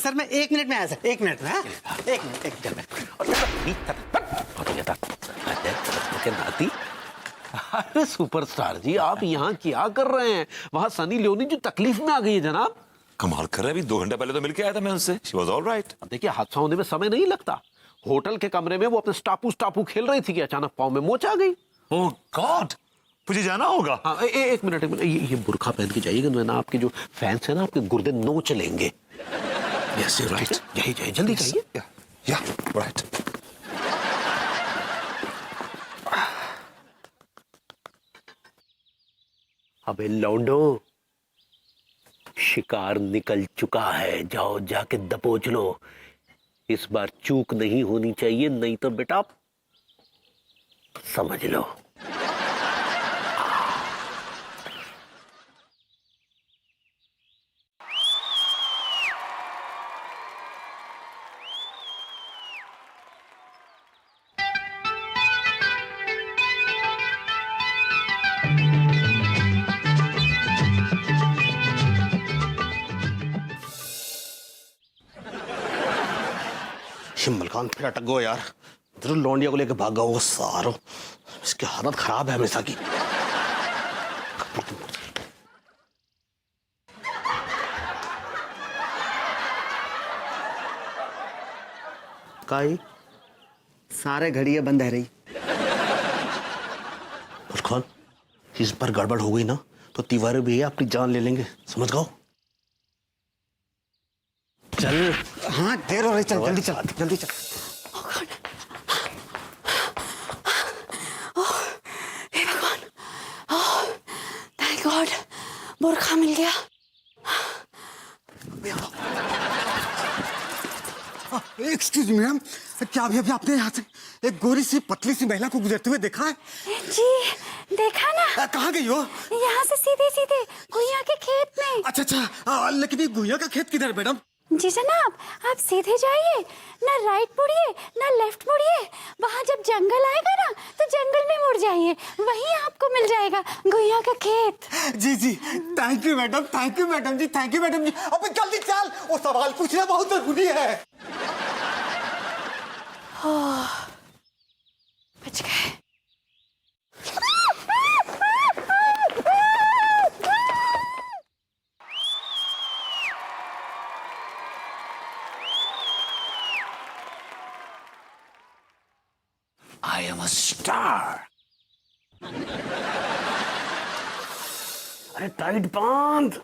Sir मैं 1 minute में आया सर, 1 मिनट में। हाँ? एक मिनट। अरे सुपरस्टार जी, आप यहाँ क्या कर रहे हैं? वहाँ सनी लियोनी जो तकलीफ में आ गई है जनाब। कमाल कर रहे हैं, अभी 2 घंटे पहले तो मिलके आया था मैं उनसे। She was all right। अब देखिए, हादसा होने में समय नहीं लगता। होटल के कमरे में वो अपने स्टापू खेल रही थी कि अचानक पाँव में मोच आ गई। ओह गॉड, मुझे जाना होगा। हाँ, एक मिनट, ये बुर्खा पहन के जाइएगा ना, आपके जो फैंस हैं ना, आपके गुर्दे नोच लेंगे। Yes you right. जाइए जल्दी जाइए। या राइट। अबे लौंडो, शिकार निकल चुका है, जाओ जाके दबोच लो। इस बार चूक नहीं होनी चाहिए, नहीं तो बेटा समझ लो। शिम्बल खान फिर अटक गो यार, जरूर लौंडिया को लेके भाग गया वो सारो। इसकी हालत खराब है हमेशा की। काई सारे घड़ियां बंद है रही। खान, इस पर गड़बड़ हो गई ना तो तिवारी भैया अपनी जान ले लेंगे, समझ गए? चल। हाँ देर हो रही, चल जल्दी चल। हे भगवान, थैंक गॉड, बुर्खा मिल गया। एक्सक्यूज मी मैम, क्या अभी आपने यहाँ से एक गोरी सी पतली सी महिला को गुजरते हुए देखा है? जी देखा ना। कहाँ गई हो? यहाँ से सीधे गुइया के खेत में। अच्छा, लेकिन ये गुइया का खेत किधर है मैडम? जी जनाब, आप सीधे जाइए, ना राइट मुड़िए ना लेफ्ट मुड़िए। वहाँ जब जंगल आएगा ना तो जंगल में मुड़ जाइए, वहीं आपको मिल जाएगा गुइया का खेत। जी thank you madam ji, thank you madam ji. अब जल्दी चल, वो सवाल पूछना बहुत जरूरी है। बच गए। I am a star. अरे टाइट बांध।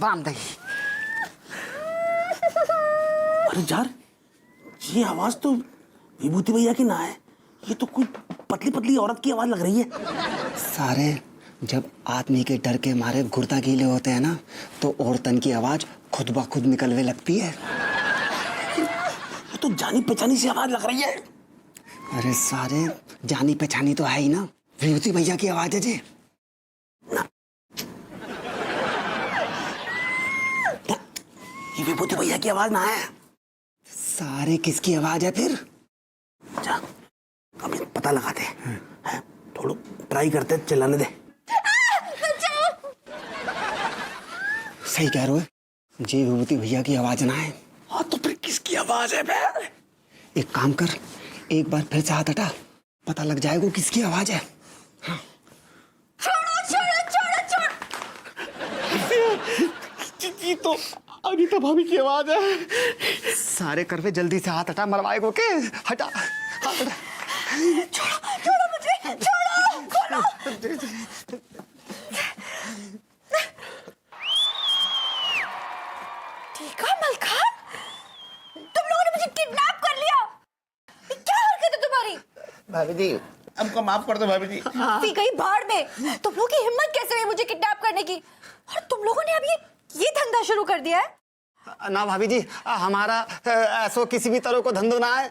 बांध दे। अरे यार, ये आवाज तो विभूति भैया की ना है, ये तो कोई पतली पतली औरत की आवाज लग रही है। सारे जब आदमी के डर के मारे गुर्दा गीले होते हैं ना तो औरतन की आवाज खुद ब खुद निकलने लगती है। ये तो जानी पहचानी सी आवाज लग रही है। अरे सारे जानी पहचानी तो है ही ना, विभूति भैया की आवाज है जी। ये विभूति भैया की आवाज ना है। सारे किसकी आवाज है फिर? अच्छा, अभी पता लगाते हैं, थोड़ा ट्राई करते, चलाने दे। सही कह रहे हो, जी विभूति भैया की आवाज ना है। हाँ तो फिर किसकी आवाज है फिर? एक काम कर, एक बार फिर से हाथ हटा, पता लग जाएगा किसकी आवाज है। हाँ। छोड़ो। ये तो अनीता भाभी की आवाज है। सारे करवे जल्दी से हाथ हटा, मरवाएगो के? हटा हाथ हटा। छोड़ो मुझे, छोड़ो। ठीक है मलखान, तुम लोगों ने मुझे किडनैप कर लिया। क्या हरकत है तुम्हारी? भाभी जी हमको माफ कर दो भाभी जी। पी गई भाड़ में। तुम लोगों की हिम्मत कैसे हुई मुझे किडनैप करने की? और तुम लोगों ने अब ये धंधा शुरू कर दिया है? ना भाभी जी, हमारा ऐसो किसी भी तरह को धंधो ना है।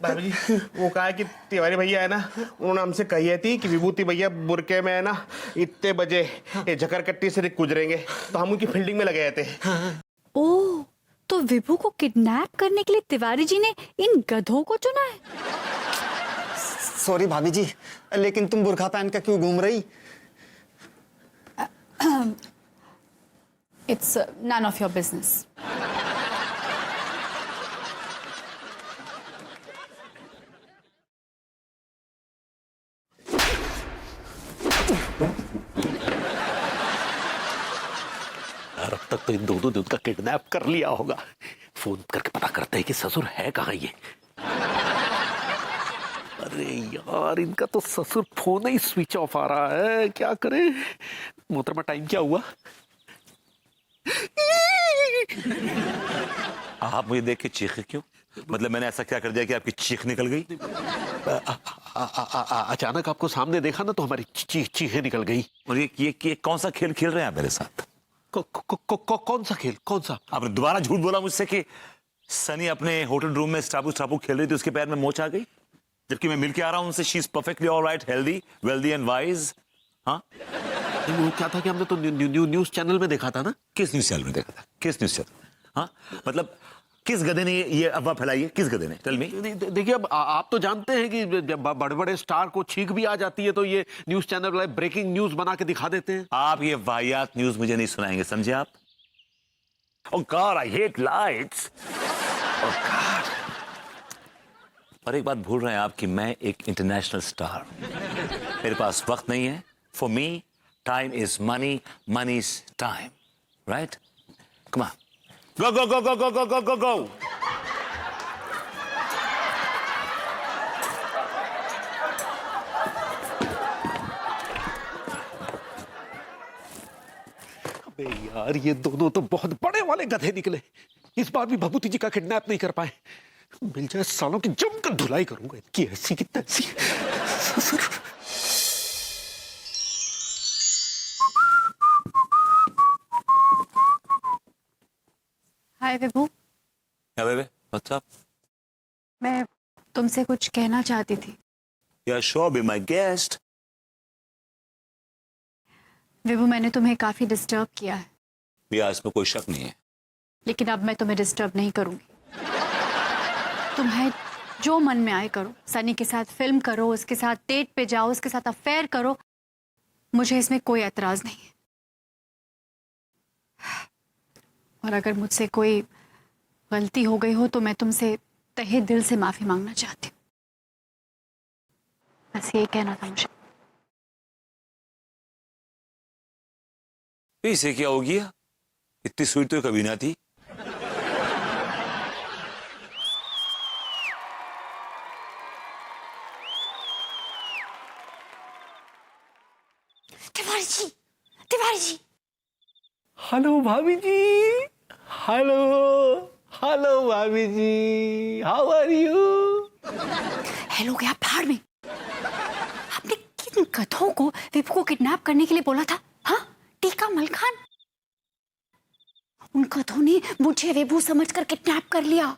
भाभी जी वो कहा कि तिवारी भैया है ना, उन्होंने हमसे कही थी कि विभूति भैया बुरके में है ना इतने बजे ये झकरकट्टी से गुजरेंगे, तो हम उनकी फील्डिंग में लगे थे। ओह, तो विभू को किडनैप करने के लिए तिवारी जी ने इन गधों को चुना है। सॉरी भाभी जी, लेकिन तुम बुर्खा पहन के क्यों घूम रही? It's none of your business. तो इन दोनों ने उनका किडनैप कर लिया होगा। फोन करके पता करते हैं कि ससुर है कहाँ ये। अरे यार, इनका तो ससुर फोन ही स्विच ऑफ आ रहा है, क्या करें। मोहतरमा, टाइम क्या हुआ? आप मुझे देख के चीखे क्यों? मतलब मैंने ऐसा क्या कर दिया कि आपकी चीख निकल गई? अचानक आपको सामने देखा ना तो हमारी चीखें निकल गई। और ये कौन सा खेल खेल रहे हैं आप मेरे साथ? कौन सा खेल? कौन सा? आपने दोबारा झूठ बोला मुझसे कि सनी अपने होटल रूम में स्टापू खेल रही थी, उसके पैर में मोच आ गई, जबकि मैं मिलके आ रहा हूं उनसे। She is perfectly alright, healthy, wealthy and wise. हाँ, वो क्या था कि हमने तो न्यूज चैनल में देखा था ना। किस न्यूज चैनल में देखा था? किस न्यूज चैनल? हाँ, मतलब किस गधे ने ये अफवाह फैलाई है? किस गधे ने? Tell me. देखिए, अब आप तो जानते हैं कि जब बड़े बड़े स्टार को छींक भी आ जाती है तो ये न्यूज चैनल वाले ब्रेकिंग न्यूज बना के दिखा देते हैं। आप ये वाहियात न्यूज मुझे नहीं सुनाएंगे, समझे आप? Oh God, I hate lights. Oh God. और एक बात भूल रहे हैं आप कि मैं एक इंटरनेशनल स्टार हूं। मेरे पास वक्त नहीं है। For me time is money, money is time, right? Come on, go go go go go go go go go. अबे यार, ये दोनों तो बहुत बड़े वाले गधे निकले। इस बार भी भभूति जी का किडनैप नहीं कर पाए। मिल जाए सालों की जमकर धुलाई करूंगा इनकी, ऐसी की तैसी। हाय विभू, क्या बेबे? What's up? मैं तुमसे कुछ कहना चाहती थी। या श्योर, बी माय गेस्ट। विभू, मैंने तुम्हें काफी डिस्टर्ब किया है, या इसमें कोई शक नहीं है। लेकिन अब मैं तुम्हें डिस्टर्ब नहीं करूंगी। तुम्हें जो मन में आए करो। सनी के साथ फिल्म करो, उसके साथ डेट पे जाओ, उसके साथ अफेयर करो, मुझे इसमें कोई एतराज नहीं है। और अगर मुझसे कोई गलती हो गई हो तो मैं तुमसे तहे दिल से माफी मांगना चाहती हूँ। बस यही कहना था मुझे। इसे क्या हो गया? इतनी स्वीट तो कभी ना थी। तिवारी जी, तिवारी जी। हेलो भाभी जी। हेलो हेलो भाभी जी, हाउ आर यू? हेलो क्या भाड़ में? आपने किन कथों को विभू को किडनैप करने के लिए बोला था? हाँ, टीका मलखान। उन कथों ने मुझे विभू समझकर किडनैप कर लिया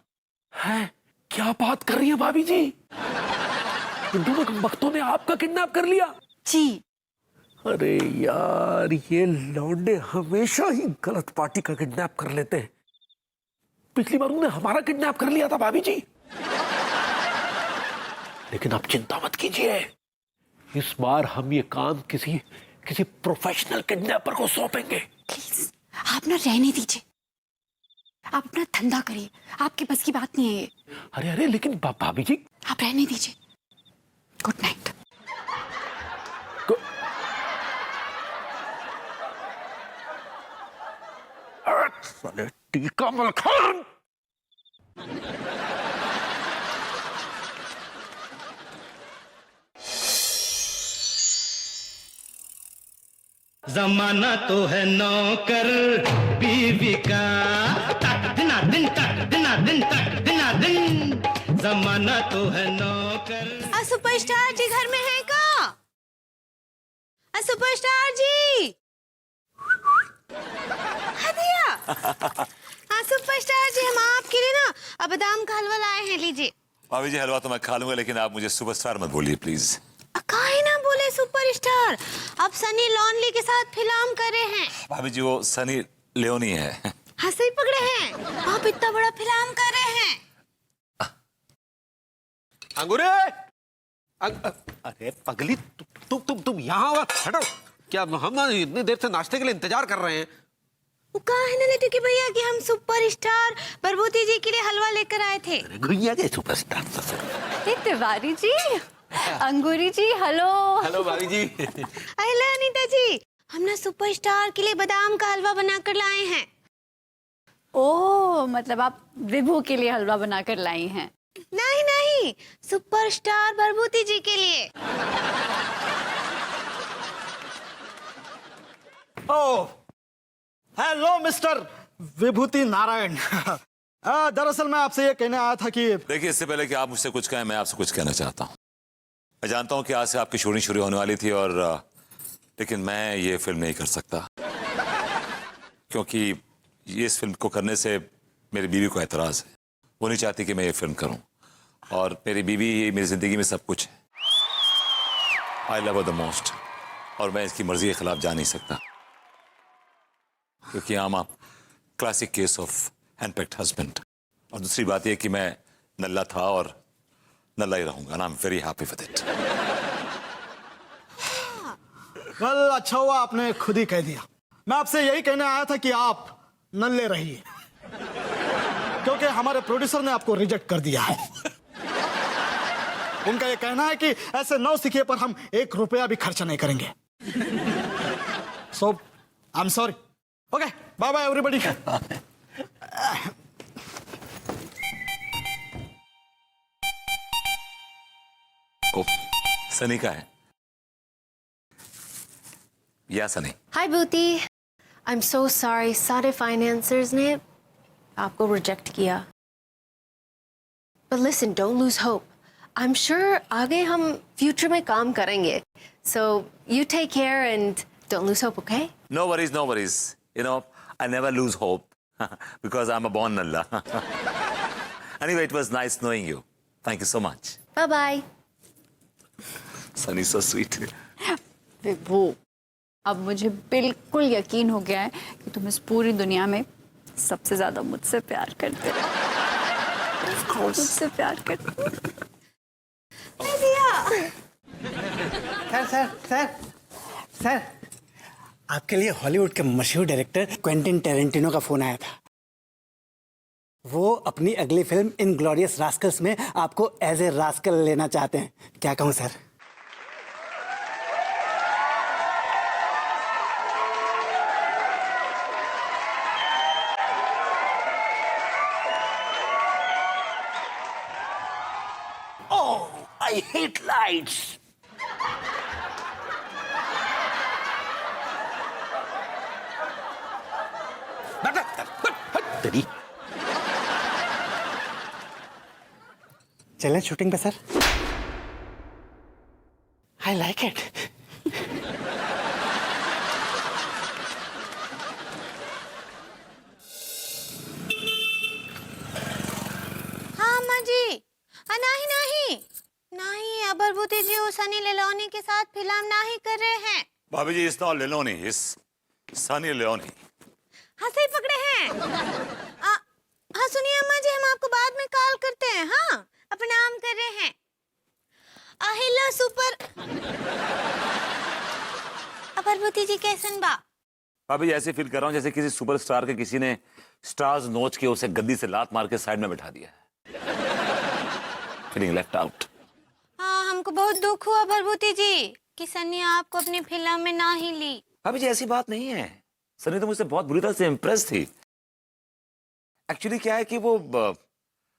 है? क्या बात कर रही है भाभी जी? इन दोनों भक्तों ने आपका किडनैप कर लिया? जी। अरे यार, ये लौंडे हमेशा ही गलत पार्टी का किडनैप कर लेते हैं। पिछली बार उन्होंने हमारा किडनैप कर लिया था भाभी जी। लेकिन आप चिंता मत कीजिए, इस बार हम ये काम किसी प्रोफेशनल किडनैपर को सौंपेंगे। प्लीज, आप ना रहने दीजिए। आप अपना धंधा करिए, आपके बस की बात नहीं है ये। अरे अरे, लेकिन भाभी जी। आप रहने दीजिए। Good night. टीका मलखान। जमाना तो है नौकर बीवी का, तक दिना दिन, तक दिना दिन, तक दिना दिन। जमाना तो है नौकर। सुपरस्टार जी घर में है का? सुपरस्टार जी। हाँ सुपरस्टार जी, हम आपके लिए ना बादाम का हलवा लाए हैं, लीजिए। भाभी जी, हलवा तो मैं खा लूंगा, लेकिन आप मुझे सुपरस्टार मत बोलिए प्लीज। काहे ना बोले सुपरस्टार, अब सनी लॉनली के साथ फिल्म कर रहे हैं। भाभी जी, वो सनी लियोनी है। हाँ सही पकड़े हैं, आप इतना बड़ा फिल्म कर रहे हैं। अंगूरे, अरे पगली, तुम यहाँ हटो। क्या हम इतनी देर से नाश्ते के लिए इंतजार कर रहे हैं? वो कहा है ना लट्टू के भैया कि हम सुपरस्टार प्रभुति जी के लिए हलवा लेकर आए थे। गुइया के सुपरस्टार। तिवारी जी, अंगूरी जी, हेलो। हेलो भाभी जी। हेलो अनीता जी, हम ना सुपरस्टार के लिए बादाम का हलवा बनाकर लाए हैं। ओह, मतलब आप विभू के लिए हलवा बनाकर लाई हैं। नहीं नहीं, सुपरस्टार भरभूति जी के लिए। ओह, हेलो मिस्टर विभूति नारायण। दरअसल मैं आपसे ये कहने आया था कि देखिए, इससे पहले कि आप मुझसे कुछ कहें, मैं आपसे कुछ कहना चाहता हूँ। मैं जानता हूँ कि आज से आपकी शूटिंग शुरू होने वाली थी और लेकिन मैं ये फिल्म नहीं कर सकता क्योंकि ये इस फिल्म को करने से मेरी बीवी को एतराज़ है। वो नहीं चाहती कि मैं ये फिल्म करूं और मेरी बीवी मेरी ज़िंदगी में सब कुछ है। आई लव द मोस्ट और मैं इसकी मर्जी के खिलाफ जा नहीं सकता क्योंकि आम आप क्लासिक केस ऑफ हैंडपिक्ड हस्बैंड। और दूसरी बात यह कि मैं नल्ला था और नल्ला ही रहूंगा and I'm very happy with it. Well, अच्छा हुआ आपने खुद ही कह दिया। मैं आपसे यही कहने आया था कि आप नल्ले रहिए क्योंकि हमारे प्रोड्यूसर ने आपको रिजेक्ट कर दिया है। उनका ये कहना है कि ऐसे नौसिखिए पर हम 1 रुपया भी खर्चा नहीं करेंगे। So I am sorry. Okay, bye bye everybody. Sunny का है या Sunny? Hi beauty, I am so sorry, सारे फाइनेंसर्स ने आपको रिजेक्ट किया। But listen, don't lose hope. I am sure आगे हम फ्यूचर में काम करेंगे। So you take care and don't lose hope, okay? No worries, no worries. You know, I never lose hope because I'm a born nalla. Anyway, it was nice knowing you. Thank you so much. Bye bye. Sunny, so sweet. Vibhu, अब मुझे बिल्कुल यकीन हो गया है कि तुम इस पूरी दुनिया में सबसे ज्यादा मुझसे प्यार करते हो। मुझसे प्यार करते हो। सर, आपके लिए हॉलीवुड के मशहूर डायरेक्टर क्वेंटिन टेरेंटिनो का फोन आया था। वो अपनी अगली फिल्म इनग्लोरियस रास्कल्स में आपको एज ए रास्कल लेना चाहते हैं। क्या कहूँ सर? I hate lights. तेरी चलें शूटिंग पे सर। I like it. हाँ अम्मा जी। नहीं नहीं नहीं, अब भरभूति जी वो सनी लियोनी के साथ फिल्म नहीं कर रहे हैं। भाभी जी, इस नॉट लियोनी, इस सनी लियोनी। हाँ सही पकड़े हैं। हाँ सुनिए अम्मा जी, हम आपको बाद में कॉल करते हैं। हाँ, प्रणाम कर रहे हैं। Hello super. भरभूति जी कैसन बा? भाभी जी, ऐसे फील कर रहा हूँ जैसे किसी सुपरस्टार के किसी ने स्टार्स नोच के उसे गद्दी से लात मार के साइड में बिठा दिया है। Feeling left out. हाँ, हमको बहुत दुख हुआ भरभूति जी कि सनी आपको अपनी फिल्म में ना ही ली। भाभी जी, ऐसी बात नहीं है। सनी तो मुझसे बहुत बुरी तरह से इम्प्रेस थी। एक्चुअली क्या है कि वो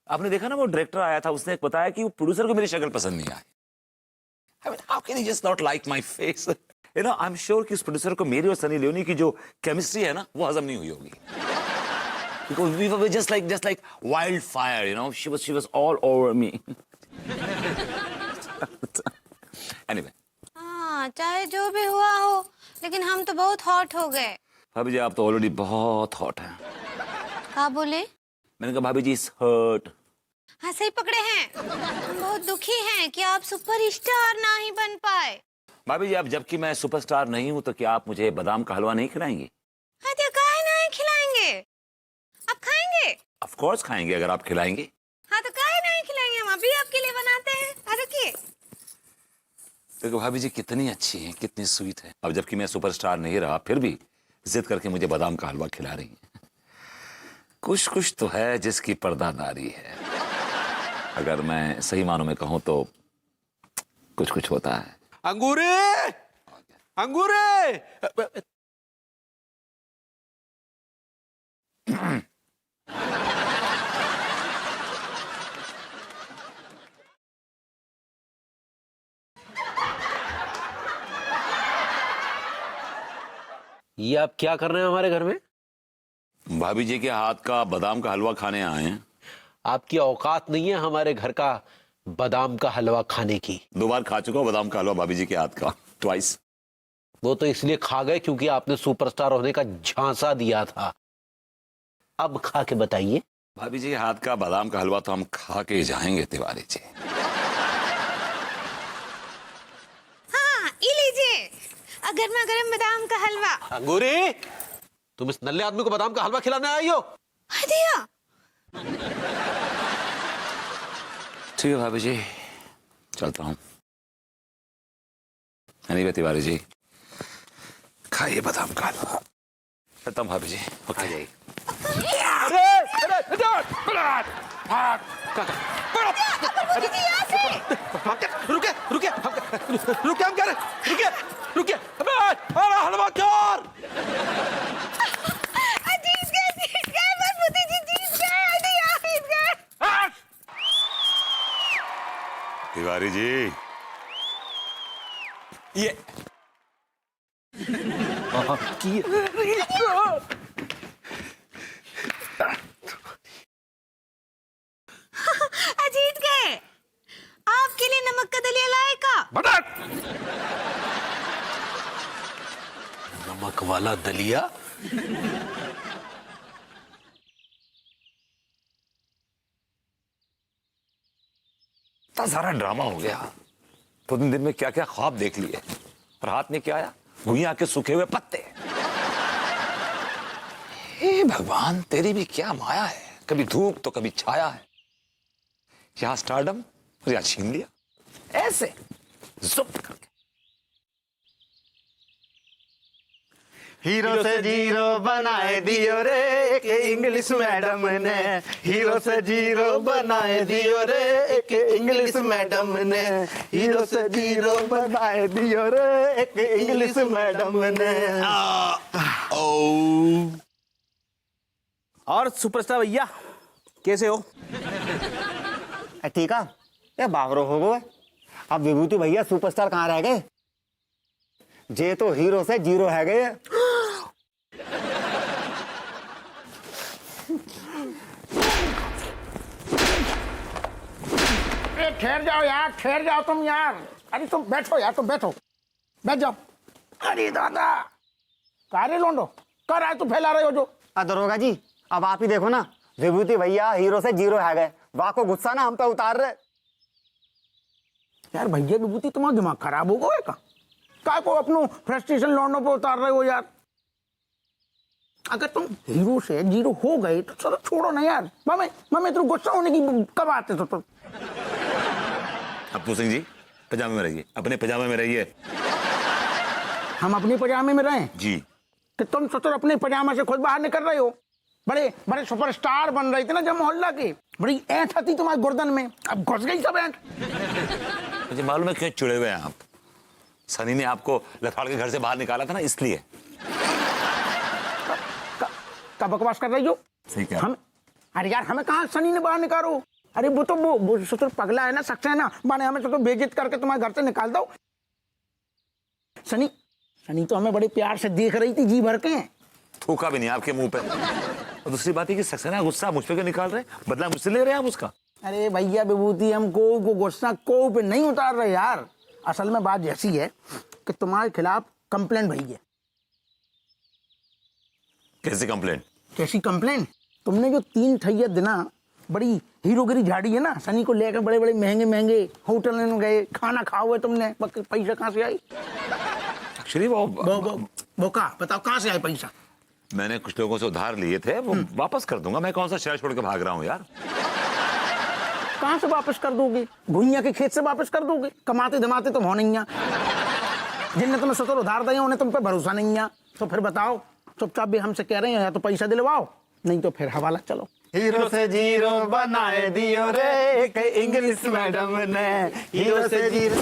आपने देखा ना, वो डायरेक्टर आया था, उसने बताया कि वो प्रोड्यूसर को मेरी शक्ल पसंद नहीं आई। I mean, how can he just not like my face? You know, I'm sure कि उस प्रोड्यूसर को मेरी और सनी लियोनी की जो केमिस्ट्री है ना, वो हजम नहीं हुई होगी। Because we were just like wildfire, you know. She was all over me. Anyway. हाँ, चाहे जो भी हुआ हो, लेकिन हम तो बहुत हॉट हो गए। भाभी जी, आप तो ऑलरेडी बहुत हॉट हैं। क्या बोले? मैंने कहा भाभी जी इज हर्ट। हाँ सही पकड़े हैं। हम बहुत दुखी हैं कि आप सुपरस्टार ना ही बन पाए। भाभी जी, अब जबकि मैं सुपरस्टार नहीं हूं तो क्या आप मुझे बादाम का हलवा नहीं खिलाएंगी? हाँ तो काहे नहीं खिलाएंगे? आप खाएंगे? ऑफ कोर्स खाएंगे अगर आप खिलाएंगे। हाँ तो काहे नहीं खिलाएंगे, हम अभी आपके लिए बनाते हैं। रुकिए। देखो भाभी जी, कितनी अच्छी हैं, कितनी स्वीट है। अब जबकि मैं सुपरस्टार नहीं रहा, फिर भी जिद करके मुझे बादाम का हलवा खिला रही हैं। कुछ तो है जिसकी पर्दा नारी है। अगर मैं सही मानों में कहूं तो कुछ होता है। अंगूरे, अंगूरे। ये आप क्या कर रहे हैं हमारे घर में? भाभी जी के हाथ का बादाम का हलवा खाने आए हैं। आपकी औकात नहीं है हमारे घर का बादाम का हलवा खाने की। 2 बार खा चुका हूं बादाम का हलवा भाभी जी के हाथ का, ट्वाइस। वो तो इसलिए खा गए क्योंकि आपने सुपरस्टार होने का झांसा दिया था। अब खा के बताइए। भाभी जी के हाथ का बादाम का हलवा तो हम खा के जाएंगे तिवारी जी। हाँ, ये लीजिए गर्मा गर्म बादाम का हलवा। अंगूरी, तुम इस नल्ले आदमी को बादाम का हलवा खिलाने आई हो? दिया। ठीक है भाभी जी, चलता हूं। अनिवा तिवारी जी, खाइए बादाम का हलवा। चलता हूं भाभी जी, ओके जाइए। रुके रुके रुके, हम कह रहे रुके रुके, हलवा क्यों? तिवारी जी, ये जीत गए। आपके लिए नमक का दलिया लाएगा। नमक वाला दलिया? इतना सारा ड्रामा हो गया। 2 दिन में क्या क्या ख्वाब देख लिए, और हाथ में क्या आया? भुइयां के सूखे हुए पत्ते। हे भगवान, तेरी भी क्या माया है, कभी धूप तो कभी छाया है। यहां स्टारडम और यहां छीन लिया ऐसे जुप करके। हीरो से जीरो बनाए दियो रे एक इंग्लिश मैडम ने, हीरो से जीरो बनाए दियो रे एक इंग्लिश मैडम ने, हीरो से जीरो बनाए दियो रे एक इंग्लिश मैडम ने। और सुपरस्टार भैया कैसे हो? ठीक है, ये बावरो हो गए। अब विभूति भैया सुपरस्टार कहाँ रह गए? जे तो हीरो से जीरो है गए। ठहर जाओ यार, ठहर जाओ तुम यार। अरे तुम बैठो यार, तुम बैठो, बैठ जाओ। अरे दादा, कारे लोंडो कर आए, तू फैला रहे हो जो। दरोगा जी, अब आप ही देखो ना, विभूति भैया हीरो से जीरो है गए। वाह को गुस्सा ना हम पे उतार रहे। यार भैया विभूति, तुम्हारा दिमाग खराब हो गया का? काय को अपनो फ्रस्ट्रेशन लौंडों पे उतार रहे हो यार? अगर तुम हीरो से जीरो हो गए तो चलो छोड़ो ना यार। मम्मी तुम गुस्सा होने की कब आते तो तुम? अप्पू सिंह जी, पजामे में रहिए, अपने पजामे में रहिए। हम अपने पजामे में रहें जी? कि तुम सोचो अपने पजामा से खुद बाहर निकल रहे हो। बड़े बड़े सुपरस्टार बन रहे थे ना जब मोहल्ला के, बड़ी ऐंठ आती तुम्हारे गर्दन में, अब घुस गई सब ऐंठ। मुझे मालूम है क्यों चिड़े हुए हैं आप। सनी ने आपको लथाड़ के घर से बाहर निकाला था ना, इसलिए। क्या बकवास कर रही हो? ठीक है। हम अरे यार, हमें कहाँ सनी ने बाहर निकालो? अरे वो तो वो सोचो पगला है ना, सच्चा है ना, माने हमें तो बेइज्जत करके तुम्हारे घर से निकाल दो। सनी तो हमें बड़े प्यार से देख रही थी, जी भर के। थूका भी नहीं आपके मुंह पे। और दूसरी बात है कि सक्सेना गुस्सा मुझ पे क्यों निकाल रहे? बदला मुझसे ले रहे हैं आप उसका? अरे भैया विभूति, हम को गुस्सा को पे नहीं उतार रहे यार। असल में बात ऐसी है कि तुम्हारे खिलाफ कंप्लेंट भई है। कैसी कंप्लेंट? कैसी कंप्लेंट? तुमने जो 3 ठैया दिना बड़ी हीरोगिरी झाड़ी है ना, सनी को लेकर बड़े बड़े महंगे महंगे होटल में गए, खाना खाओ हुए तुमने, पैसा कहाँ से आई? एक्चुअली वो का बताओ कहाँ से आए पैसा? मैंने कुछ लोगों से उधार लिए थे, वो वापस कर दूंगा। मैं कौन सा शहर छोड़ के भाग रहा हूँ यार। कहाँ से वापस कर दोगे? भुइयां के खेत से वापस कर दोगे? कमाते धमाते तुम हो नहीं है। जिनने तुम्हें सत्तर उधार दिए उन्हें तुम पे भरोसा नहीं है। तो फिर बताओ, चुपचाप भी हमसे कह रहे हैं, या तो पैसा दिलवाओ, नहीं तो फिर हवाला चलो। हीरो से जीरो बनाए दियो रे एक इंग्लिश मैडम ने, हीरो से जीरो।